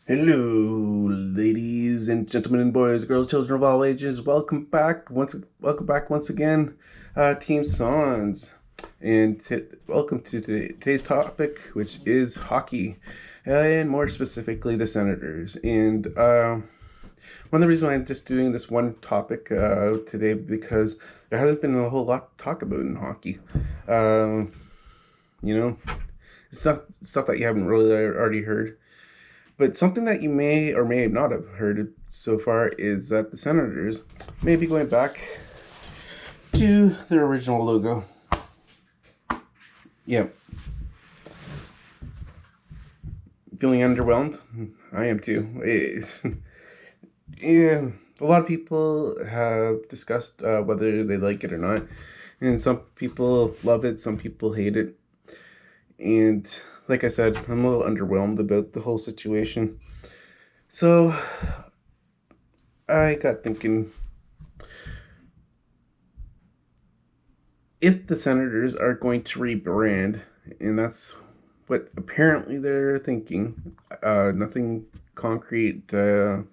Hello, ladies and gentlemen, boys, girls, children of all ages. Welcome back once again, Team Sans, and welcome to today's topic, which is hockey, and more specifically the Senators. And one of the reasons why I'm just doing this one topic today because there hasn't been a whole lot to talk about in hockey. Um, you know, stuff that you haven't really already heard. But something that you may or may not have heard so far is that the Senators may be going back to their original logo. Yeah. Feeling underwhelmed? I am too. Yeah. A lot of people have discussed whether they like it or not. And some people love it, some people hate it. And like I said, I'm a little underwhelmed about the whole situation. So I got thinking, if the Senators are going to rebrand, and that's what apparently they're thinking, nothing concrete. One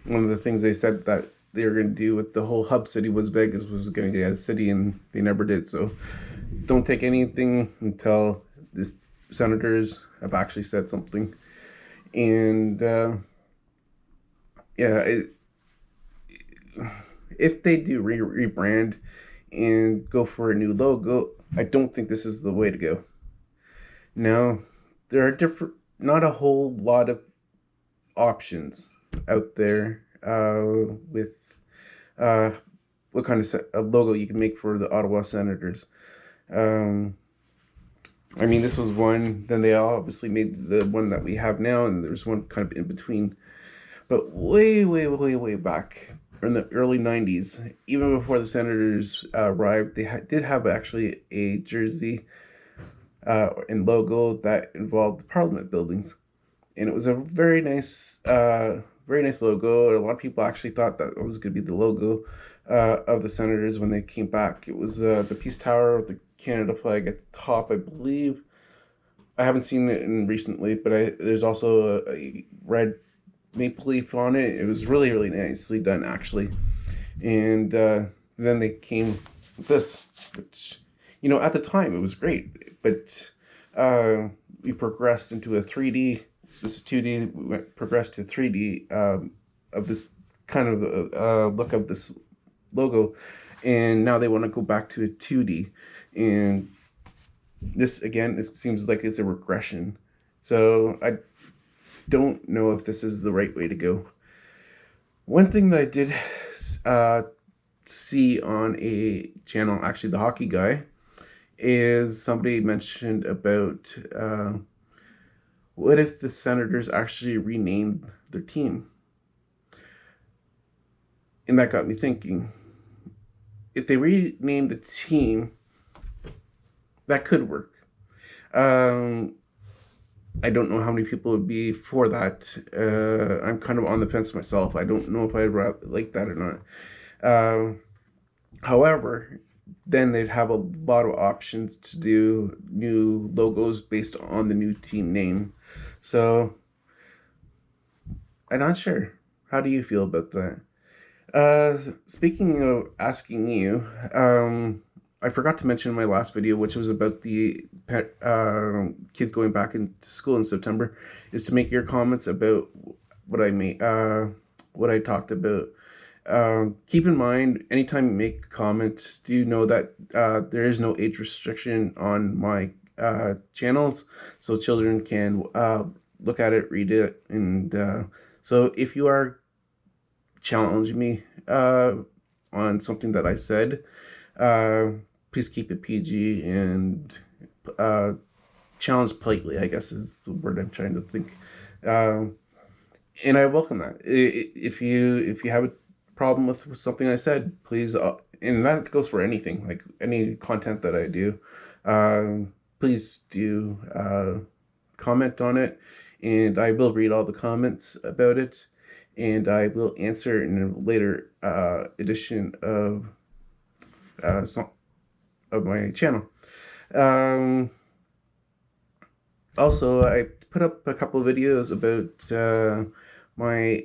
of the things they said that they were going to do with the whole hub city was Vegas was going to get a city, and they never did. So don't take anything until the Senators have actually said something. And yeah, if they do rebrand and go for a new logo, I don't think this is the way to go. Now, there are not a whole lot of options out there with uh, what kind of logo you can make for the Ottawa Senators. Um, I mean, this was one. Then they obviously made the one that we have now, and there's one kind of in between. But way back in the early 90s, even before the Senators arrived, they did have actually a jersey and logo that involved the Parliament buildings, and it was a very nice logo. A lot of people actually thought that it was going to be the logo of the Senators when they came back. It was the Peace Tower with the Canada flag at the top, I believe. I haven't seen it in recently, but there's also a red maple leaf on it. It was really nicely done actually, and then they came with this, which at the time it was great, but we progressed into a 3D. This is 2D. Progressed to 3D of this kind of look of this logo, and now they want to go back to a 2D, and this seems like it's a regression. So I don't know if this is the right way to go. One thing that I did uh, see on a channel, actually the hockey guy, is somebody mentioned about what if the Senators actually renamed their team? And that got me thinking. If they renamed the team, that could work. Um, I don't know how many people would be for that. I'm kind of on the fence myself. I don't know if I'd like that or not. However, then they'd have a lot of options to do new logos based on the new team name. So I'm not sure. How do you feel about that? Speaking of asking you, I forgot to mention in my last video, which was about the kids going back into school in September, is to make your comments about what I made, what I talked about. Keep in mind, anytime you make a comment, do you know that there is no age restriction on my channels, so children can look at it, read it, and so if you are challenging me on something that I said, uh, please keep it PG and uh, challenge politely, I guess is the word I'm trying to think. Um, and I welcome that. If you have a problem with something I said, please, and that goes for anything, like any content that I do, please do comment on it, and I will read all the comments about it, and I will answer in a later edition of my channel. Um, Also, I put up a couple of videos about my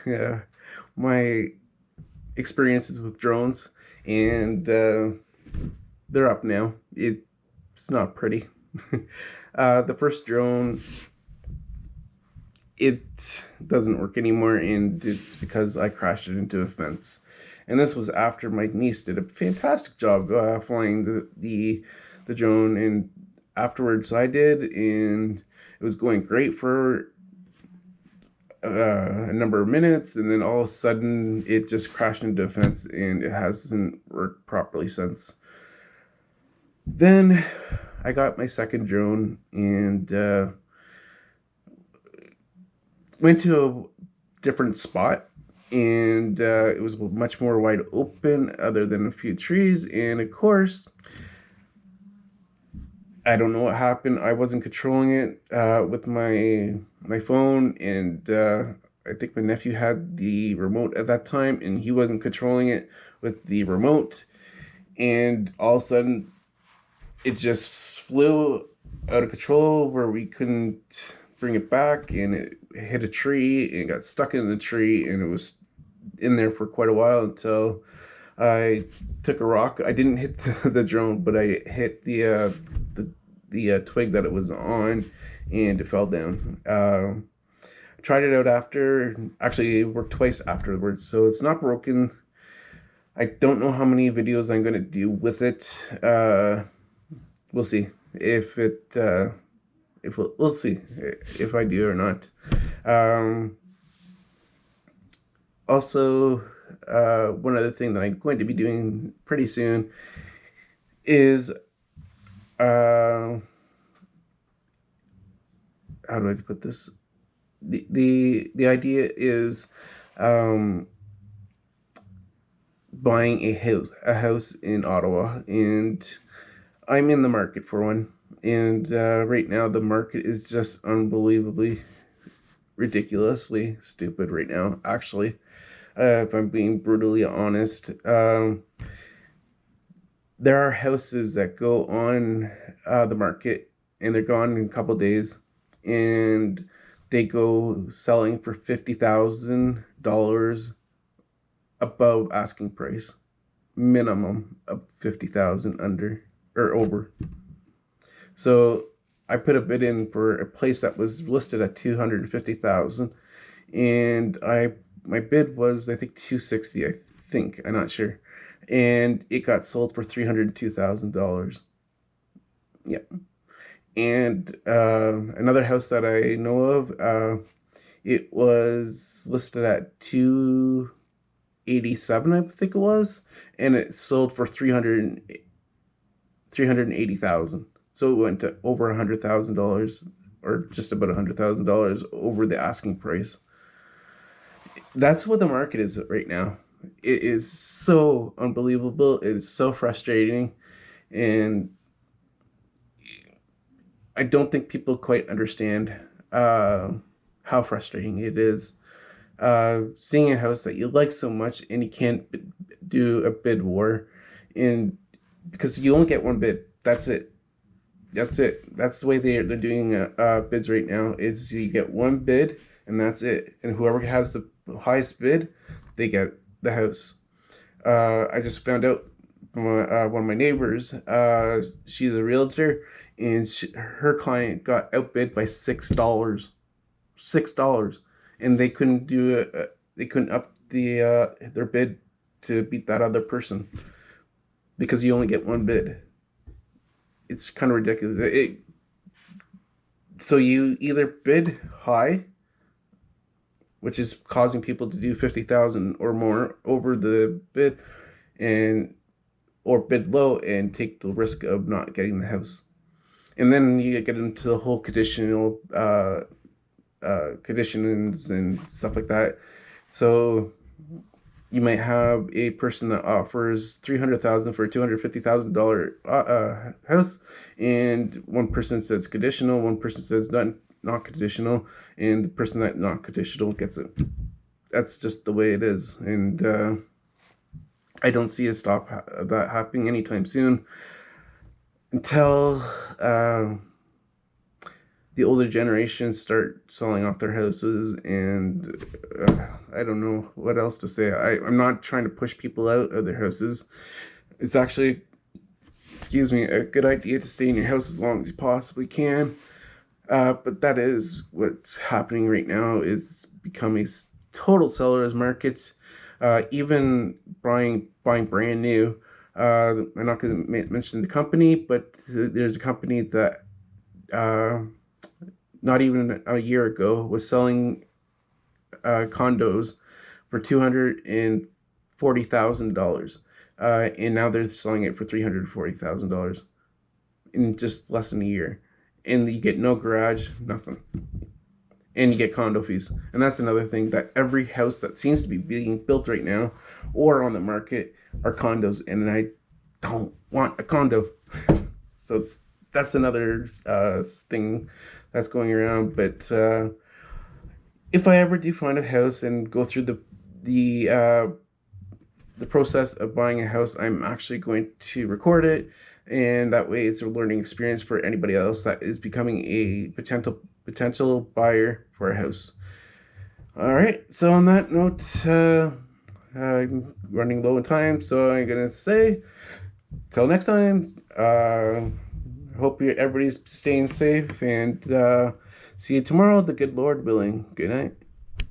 uh, my experiences with drones, and they're up now. It's not pretty. The first drone, it doesn't work anymore, and it's because I crashed it into a fence. And this was after my niece did a fantastic job flying the drone, and afterwards I did, and it was going great for a number of minutes, and then all of a sudden it just crashed into a fence, and it hasn't worked properly since. Then I got my second drone, and went to a different spot, and it was much more wide open other than a few trees. And of course, I don't know what happened. I wasn't controlling it with my phone, and I think my nephew had the remote at that time, and he wasn't controlling it with the remote. And all of a sudden, it just flew out of control where we couldn't bring it back, and it hit a tree and got stuck in the tree, and it was in there for quite a while until I took a rock. I didn't hit the drone, but I hit the twig that it was on, and it fell down. Tried it out after. Actually, it worked twice afterwards, so it's not broken. I don't know how many videos I'm going to do with it. We'll see if we'll see if I do or not. Also, one other thing that I'm going to be doing pretty soon is how do I put this? The idea is buying a house in Ottawa, and I'm in the market for one. And right now the market is just unbelievably, ridiculously stupid right now, actually. If I'm being brutally honest, there are houses that go on the market, and they're gone in a couple days, and they go selling for $50,000 above asking price, minimum of 50,000 under or over. So I put a bid in for a place that was listed at 250,000, and my bid was, I think, 260. I think, I'm not sure, and it got sold for $302,000. Yeah. And another house that I know of, it was listed at 287, I think it was, and it sold for 380,000. So it went to over $100,000, or just about $100,000 over the asking price. That's what the market is right now. It is so unbelievable. It is so frustrating, and I don't think people quite understand how frustrating it is. Seeing a house that you like so much, and you can't do a bid war, and because you only get one bid. That's it. That's it. That's the way they're doing bids right now. Is you get one bid, and that's it. And whoever has the highest bid, they get the house. I just found out from one of my neighbors. She's a realtor, and her client got outbid by $6. $6, and they couldn't do it. They couldn't up their bid to beat that other person because you only get one bid. It's kind of ridiculous. So you either bid high, which is causing people to do 50,000 or more over the bid, or bid low and take the risk of not getting the house. And then you get into the whole conditional conditions and stuff like that. So you might have a person that offers $300,000 for a $250,000 house, and one person says conditional, one person says not conditional, and the person that not conditional gets it. That's just the way it is, and I don't see a stop that happening anytime soon until the older generations start selling off their houses, and I don't know what else to say. I'm not trying to push people out of their houses. It's actually, excuse me, a good idea to stay in your house as long as you possibly can. But that is what's happening right now, is becoming total seller's market. Even buying brand new. I'm not going to mention the company, but there's a company that not even a year ago was selling condos for $240,000, and now they're selling it for $340,000 in just less than a year. And you get no garage, nothing, and you get condo fees. And that's another thing, that every house that seems to be being built right now or on the market are condos, and I don't want a condo. So that's another thing that's going around. But if I ever do find a house and go through the process of buying a house, I'm actually going to record it, and that way it's a learning experience for anybody else that is becoming a potential buyer for a house. All right. So on that note, I'm running low in time, so I'm gonna say till next time. Hope everybody's staying safe, and see you tomorrow, the good Lord willing. Good night.